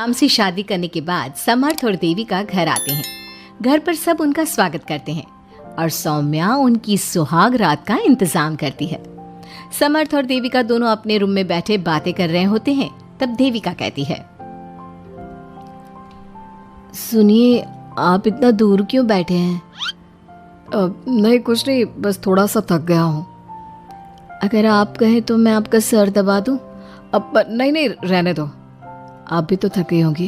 राम से शादी करने के बाद समर्थ और देविका घर आते हैं। घर पर सब उनका स्वागत करते हैं और सौम्या उनकी सुहाग रात का इंतजाम करती है। समर्थ और देविका दोनों अपने रूम में बैठे बातें कर रहे होते हैं। तब देविका कहती है, सुनिए, आप इतना दूर क्यों बैठे हैं? नहीं, कुछ नहीं, बस थोड़ा सा थक गया हूँ। अगर आप कहें तो मैं आपका सर दबा दूं? अब नहीं, रहने दो, आप भी तो थकी होंगी।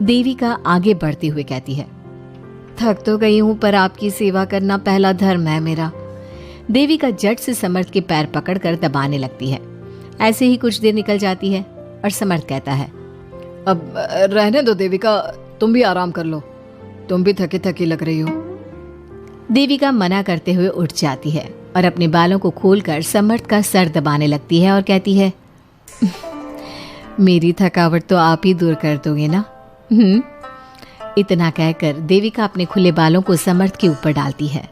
देविका आगे बढ़ते हुए कहती है, थक तो गई हूं, पर आपकी सेवा करना पहला धर्म है मेरा। देविका झट से समर्थ के पैर पकड़कर दबाने लगती है। ऐसे ही कुछ देर निकल जाती है और समर्थ कहता है, अब रहने दो देविका, तुम भी आराम कर लो, तुम भी थकी थकी लग रही हो। देविका मना करते हुए उठ जाती है और अपने बालों को खोलकर समर्थ का सर दबाने लगती है और कहती है, मेरी थकावट तो आप ही दूर कर दोगे ना? इतना कहकर देविका अपने खुले बालों को समर्थ के ऊपर डालती है।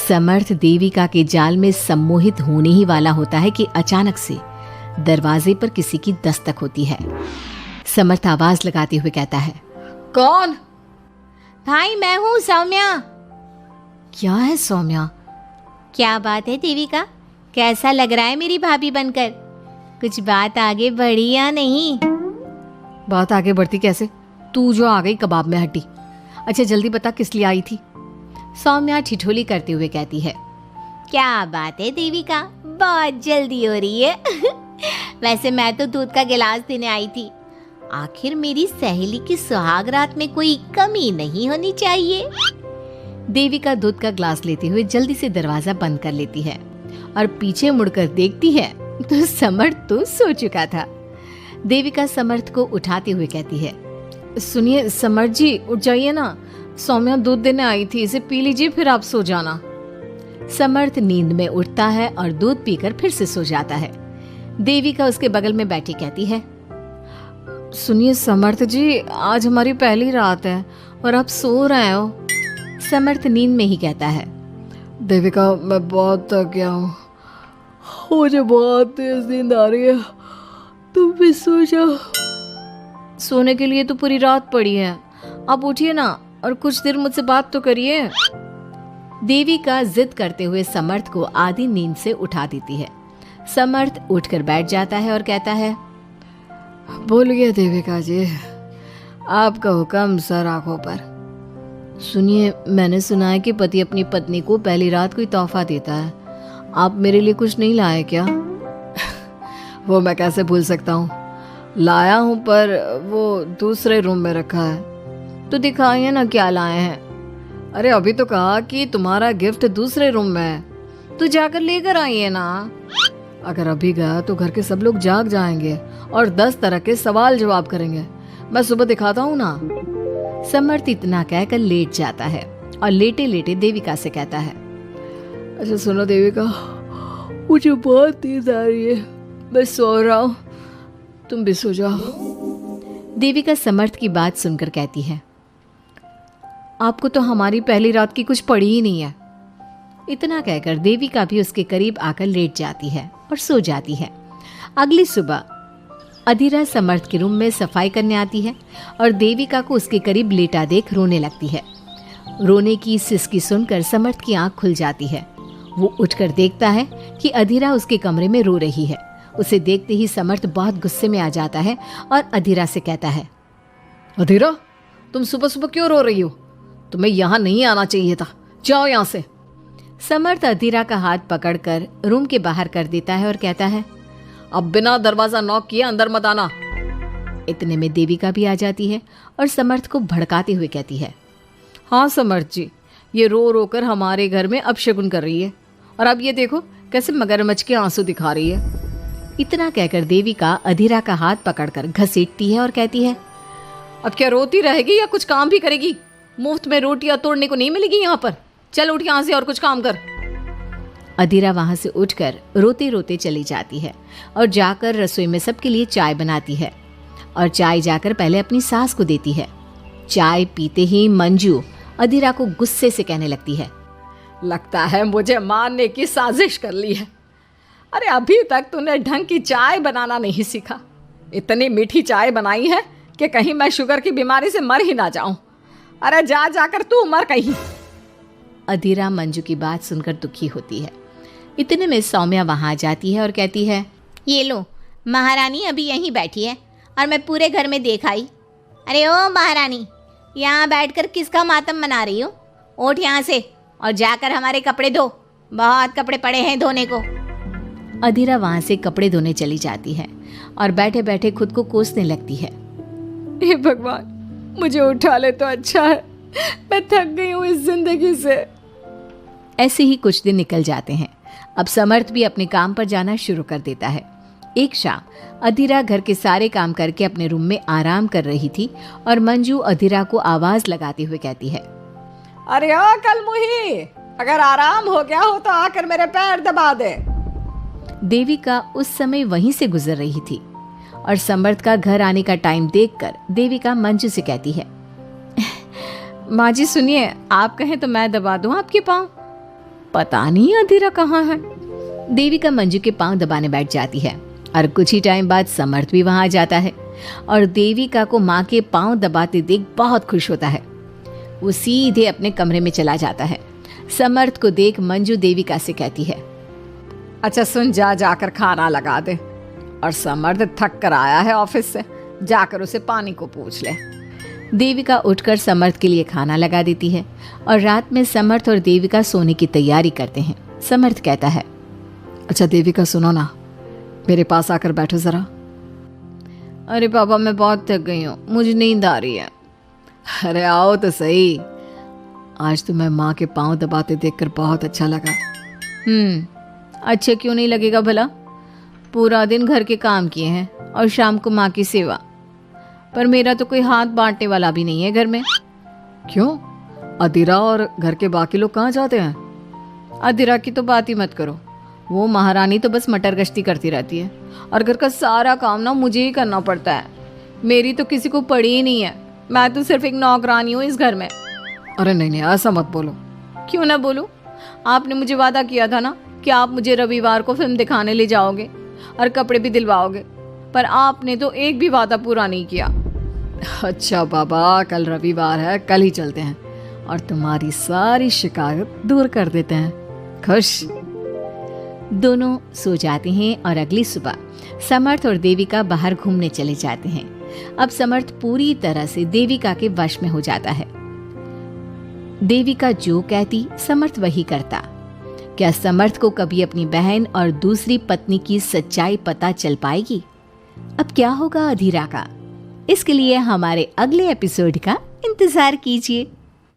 समर्थ देविका के जाल में सम्मोहित होने ही वाला होता है कि अचानक से दरवाजे पर किसी की दस्तक होती है। समर्थ आवाज लगाते हुए कहता है, कौन? भाई, मैं हूँ सौम्या। क्या है सौम्या? क्या बात है देविका, कैसा लग रहा है मेरी भाभी बनकर? कुछ बात आगे बढ़ी या नहीं? बात आगे बढ़ती कैसे? तू जो आ गई कबाब में हड्डी। अच्छा जल्दी बता, किस लिए आई थी? सौम्या ठिठोली करते हुए कहती है, क्या बात है देविका, बहुत जल्दी हो रही है। वैसे मैं तो दूध का गिलास देने आई थी। आखिर मेरी सहेली की सुहाग रात में कोई कमी नहीं होनी चाहिए। देविका दूध का ग्लास लेते हुए जल्दी से दरवाजा बंद कर लेती है और पीछे मुड़कर देखती है तो समर्थ तो सो चुका था। देविका समर्थ को उठाते हुए कहती है, सुनिए समर्थ जी, उठ जाइए ना, सौम्या दूध देने आई थी, इसे पी लीजिए, फिर आप सो जाना। समर्थ नींद में उठता है और दूध पीकर फिर से सो जाता है। देविका उसके बगल में बैठी कहती है, सुनिए समर्थ जी, आज हमारी पहली रात है और आप सो रहे हो। समर्थ नींद में ही कहता है, देविका मैं बहुत थक गया हूँ, मुझे बहुत तेज नींद आ रही है, तुम भी सो जाओ। सोने के लिए तो पूरी रात पड़ी है, आप उठिए ना और कुछ देर मुझसे बात तो करिए। देविका जिद करते हुए समर्थ को आधी नींद से उठा देती है। समर्थ उठकर बैठ जाता है और कहता है, बोलिए देविका जी, आपका हुक्म सर आंखों पर। सुनिए, मैंने सुना है कि पति अपनी पत्नी को पहली रात कोई तोहफा देता है, आप मेरे लिए कुछ नहीं लाए क्या? वो मैं कैसे भूल सकता हूँ, लाया हूँ, पर वो दूसरे रूम में रखा है। तो दिखाइए ना क्या लाए हैं। अरे अभी तो कहा कि तुम्हारा गिफ्ट दूसरे रूम में है, तो जाकर लेकर आइए ना। अगर अभी गया तो घर के सब लोग जाग जाएंगे और 10 तरह के सवाल जवाब करेंगे, मैं सुबह दिखाता हूँ ना। समर्थ इतना कहकर लेट जाता है और लेटे लेटे देविका से कहता है, अच्छा सुनो देविका, मुझे बहुत नींद आ रही है, मैं सो रहा हूँ, तुम भी सो जाओ। देविका समर्थ की बात सुनकर कहती है, आपको तो हमारी पहली रात की कुछ पड़ी ही नहीं है। इतना कहकर देविका भी उसके करीब आकर लेट जाती है और सो जाती है। अगली सुबह अधीरा समर्थ के रूम में सफाई करने आती है और देविका को उसके करीब लेटा देख रोने लगती है। रोने की सिसकी सुनकर समर्थ की आंख खुल जाती है। वो उठकर देखता है कि अधीरा उसके कमरे में रो रही है। उसे देखते ही समर्थ बहुत गुस्से में आ जाता है और अधीरा से कहता है, अधीरा, तुम सुबह सुबह क्यों रो रही हो? तुम्हें यहाँ नहीं आना चाहिए था, जाओ यहाँ से। समर्थ अधीरा का हाथ पकड़कर रूम के बाहर कर देता है और कहता है, अब बिना दरवाजा नॉक किए अंदर मत आना। इतने में देविका भी आ जाती है और समर्थ को भड़काते हुए कहती है, हाँ समर्थ जी, ये रो रो कर हमारे घर में अपशगुन कर रही है, और अब ये देखो कैसे मगरमच्छ के आंसू दिखा रही है। इतना कहकर देविका अधीरा का हाथ पकड़कर घसीटती है और कहती है, अब क्या रोती रहेगी या कुछ काम भी करेगी? मुफ्त में रोटियां तोड़ने को नहीं मिलेगी यहाँ पर, चल उठ यहाँ से और कुछ काम कर। अधीरा वहां से उठकर रोते रोते चली जाती है और जाकर रसोई में सबके लिए चाय बनाती है और चाय जाकर पहले अपनी सास को देती है। चाय पीते ही मंजू अधीरा को गुस्से से कहने लगती है, लगता है मुझे मारने की साजिश कर ली है। अरे अभी तक तूने ढंग की चाय बनाना नहीं सीखा। इतनी मीठी चाय बनाई है कि कहीं मैं शुगर की बीमारी से मर ही ना जाऊं। अरे जा जाकर तू मर कहीं। अधीरा मंजू की बात सुनकर दुखी होती है। इतने में सौम्या वहाँ आ जाती है और कहती है, ये लो, महारानी अभी यहीं बैठी है और मैं पूरे घर में देख आई। अरे ओ महारानी, यहाँ बैठकर किसका मातम मना रही हो? उठ यहाँ से और जाकर हमारे कपड़े धो, बहुत कपड़े पड़े हैं धोने को। अधीरा वहाँ से कपड़े धोने चली जाती है और बैठे बैठे खुद को कोसने लगती है। हे भगवान, मुझे उठा ले तो अच्छा है, मैं थक गई हूँ इस जिंदगी से। ऐसे ही कुछ दिन निकल जाते हैं। अब समर्थ भी अपने काम पर जाना शुरू कर देता है। एक शाम अधीरा घर के सारे काम करके अपने रूम में आराम कर रही थी और मंजू अधीरा को आवाज लगाते हुए कहती है, अरे ओ कलमुही, अगर आराम हो गया हो तो आकर मेरे पैर दबा दे। देविका उस समय वहीं से गुजर रही थी और समर्थ का घर आने का टाइम देखकर देविका मंजू से कहती है, माँ जी सुनिए, आप कहें तो मैं दबा दूं आपके पाँव। पता नहीं अधीरा कहाँ है। देविका मंजू के पांव दबाने बैठ जाती है और कुछ ही टाइम बाद समर्थ भी वहां आ जाता है और देविका को माँ के पांव दबाते देख बहुत खुश होता है। वो सीधे अपने कमरे में चला जाता है। समर्थ को देख मंजू देविका से कहती है, अच्छा सुन, जा जाकर खाना लगा दे, और समर्थ थक कर आया है ऑफिस से, जाकर उसे पानी को पूछ ले। देविका उठकर समर्थ के लिए खाना लगा देती है और रात में समर्थ और देविका सोने की तैयारी करते हैं। समर्थ कहता है, अच्छा देविका सुनो ना, मेरे पास आकर बैठो जरा। अरे पापा, मैं बहुत थक गई हूँ, मुझे नींद आ रही है। अरे आओ तो सही, आज तो मैं माँ के पाँव दबाते देखकर बहुत अच्छा लगा। अच्छा क्यों नहीं लगेगा भला? पूरा दिन घर के काम किए हैं और शाम को माँ की सेवा, पर मेरा तो कोई हाथ बांटने वाला भी नहीं है घर में। क्यों? अधीरा और घर के बाकी लोग कहाँ जाते हैं? अधीरा की तो बात ही मत करो, वो महारानी तो बस मटर गश्ती करती रहती है और घर का सारा काम ना मुझे ही करना पड़ता है। मेरी तो किसी को पड़ी ही नहीं है, मैं तो सिर्फ एक नौकरानी हूँ इस घर में। अरे नहीं, ऐसा मत बोलो। क्यों ना बोलूं? आपने मुझे वादा किया था ना कि आप मुझे रविवार को फिल्म दिखाने ले जाओगे और कपड़े भी दिलवाओगे, पर आपने तो एक भी वादा पूरा नहीं किया। अच्छा बाबा, कल रविवार है, कल ही चलते हैं और तुम्हारी सारी शिकायत दूर कर देते हैं। खुश? दोनों सो जाते हैं और अगली सुबह समर्थ और देविका बाहर घूमने चले जाते हैं। अब समर्थ पूरी तरह से देविका के वश में हो जाता है। देविका जो कहती समर्थ वही करता। क्या समर्थ को कभी अपनी बहन और दूसरी पत्नी की सच्चाई पता चल पाएगी? अब क्या होगा अधीरा का? इसके लिए हमारे अगले एपिसोड का इंतजार कीजिए।